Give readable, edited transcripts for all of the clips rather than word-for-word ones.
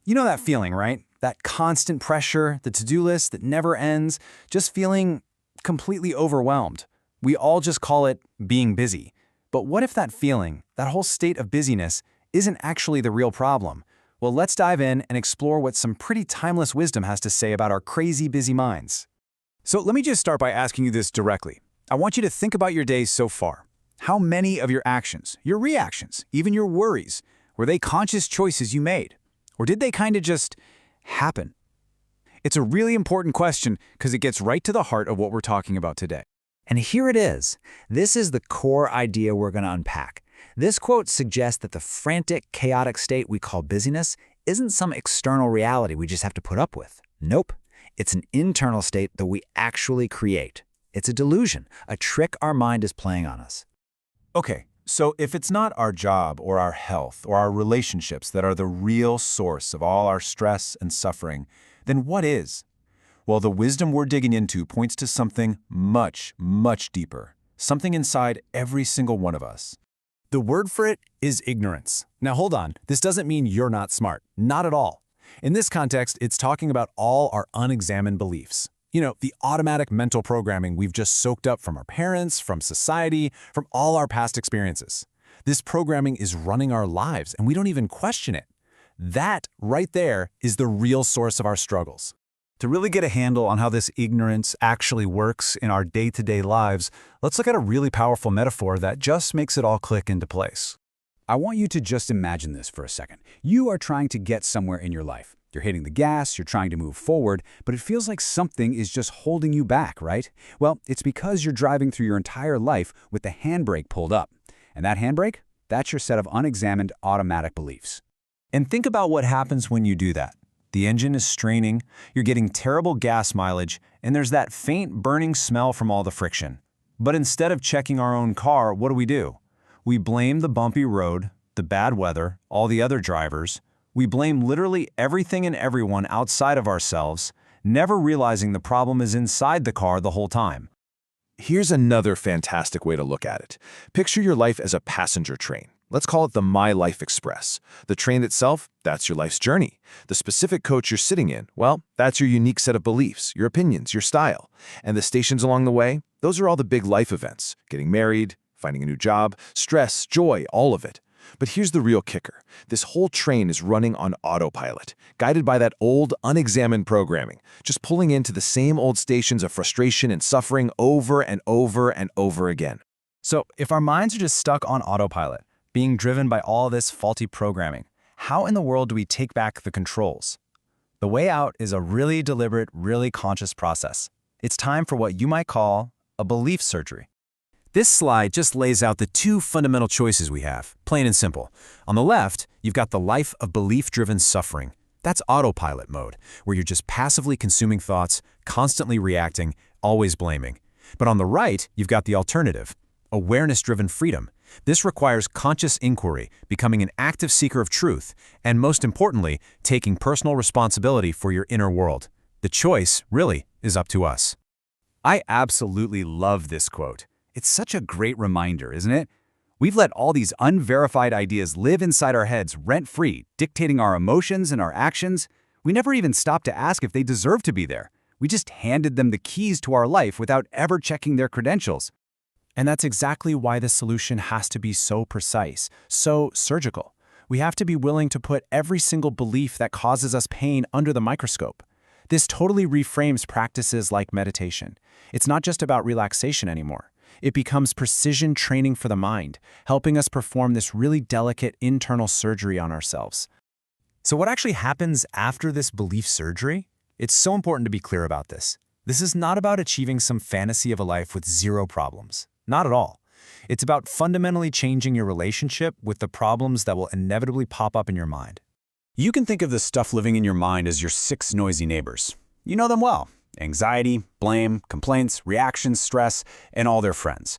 You know that feeling, right? That constant pressure, the to-do list that never ends, just feeling completely overwhelmed. We all just call it being busy. But what if that feeling, that whole state of busyness, isn't actually the real problem? Well, let's dive in and explore what some pretty timeless wisdom has to say about our crazy busy minds. So let me just start by asking you this directly. I want you to think about your days so far. How many of your actions, your reactions, even your worries, were they conscious choices you made? Or did they kind of just happen? It's a really important question because it gets right to the heart of what we're talking about today. And here it is. This is the core idea we're going to unpack. This quote suggests that the frantic, chaotic state we call busyness isn't some external reality we just have to put up with. Nope. It's an internal state that we actually create. It's a delusion, a trick our mind is playing on us. Okay, so if it's not our job or our health or our relationships that are the real source of all our stress and suffering, then what is? Well, the wisdom we're digging into points to something much, much deeper, something inside every single one of us. The word for it is ignorance. Now hold on, this doesn't mean you're not smart. Not at all. In this context, it's talking about all our unexamined beliefs. You know, the automatic mental programming we've just soaked up from our parents, from society, from all our past experiences. This programming is running our lives, and we don't even question it. That, right there, is the real source of our struggles. To really get a handle on how this ignorance actually works in our day-to-day lives, let's look at a really powerful metaphor that just makes it all click into place. I want you to just imagine this for a second. You are trying to get somewhere in your life. You're hitting the gas, you're trying to move forward, but it feels like something is just holding you back, right? Well, it's because you're driving through your entire life with the handbrake pulled up. And that handbrake? That's your set of unexamined automatic beliefs. And think about what happens when you do that. The engine is straining, you're getting terrible gas mileage, and there's that faint burning smell from all the friction. But instead of checking our own car, what do? We blame the bumpy road, the bad weather, all the other drivers. We blame literally everything and everyone outside of ourselves, never realizing the problem is inside the car the whole time. Here's another fantastic way to look at it. Picture your life as a passenger train. Let's call it the My Life Express. The train itself, that's your life's journey. The specific coach you're sitting in, well, that's your unique set of beliefs, your opinions, your style. And the stations along the way, those are all the big life events. Getting married, finding a new job, stress, joy, all of it. But here's the real kicker. This whole train is running on autopilot, guided by that old, unexamined programming, just pulling into the same old stations of frustration and suffering over and over and over again. So if our minds are just stuck on autopilot, being driven by all this faulty programming, how in the world do we take back the controls? The way out is a really deliberate, really conscious process. It's time for what you might call a belief surgery. This slide just lays out the two fundamental choices we have, plain and simple. On the left, you've got the life of belief-driven suffering. That's autopilot mode, where you're just passively consuming thoughts, constantly reacting, always blaming. But on the right, you've got the alternative, awareness-driven freedom. This requires conscious inquiry, becoming an active seeker of truth, and most importantly, taking personal responsibility for your inner world. The choice, really, is up to us. I absolutely love this quote. It's such a great reminder, isn't it? We've let all these unverified ideas live inside our heads rent-free, dictating our emotions and our actions. We never even stopped to ask if they deserve to be there. We just handed them the keys to our life without ever checking their credentials. And that's exactly why the solution has to be so precise, so surgical. We have to be willing to put every single belief that causes us pain under the microscope. This totally reframes practices like meditation. It's not just about relaxation anymore. It becomes precision training for the mind, helping us perform this really delicate internal surgery on ourselves. So what actually happens after this belief surgery? It's so important to be clear about this. This is not about achieving some fantasy of a life with zero problems. Not at all. It's about fundamentally changing your relationship with the problems that will inevitably pop up in your mind. You can think of the stuff living in your mind as your 6 noisy neighbors. You know them well. Anxiety, blame, complaints, reactions, stress, and all their friends.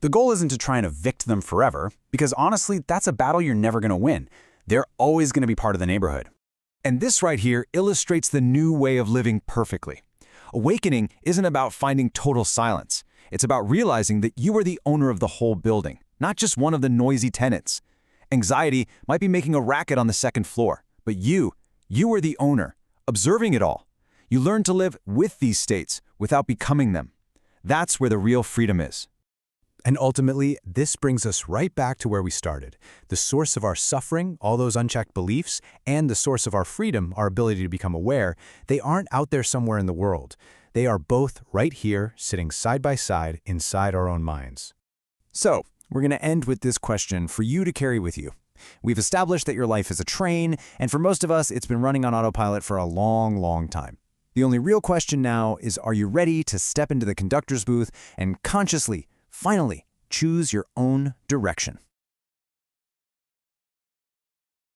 The goal isn't to try and evict them forever, because honestly, that's a battle you're never going to win. They're always going to be part of the neighborhood. And this right here illustrates the new way of living perfectly. Awakening isn't about finding total silence. It's about realizing that you are the owner of the whole building, not just one of the noisy tenants. Anxiety might be making a racket on the second floor, but you You are the owner, observing it all. You learn to live with these states without becoming them. That's where the real freedom is. And ultimately, this brings us right back to where we started. The source of our suffering, all those unchecked beliefs, and the source of our freedom, our ability to become aware, they aren't out there somewhere in the world. They are both right here, sitting side by side inside our own minds. So, we're going to end with this question for you to carry with you. We've established that your life is a train, and for most of us, it's been running on autopilot for a long, long time. The only real question now is, are you ready to step into the conductor's booth and consciously, finally, choose your own direction?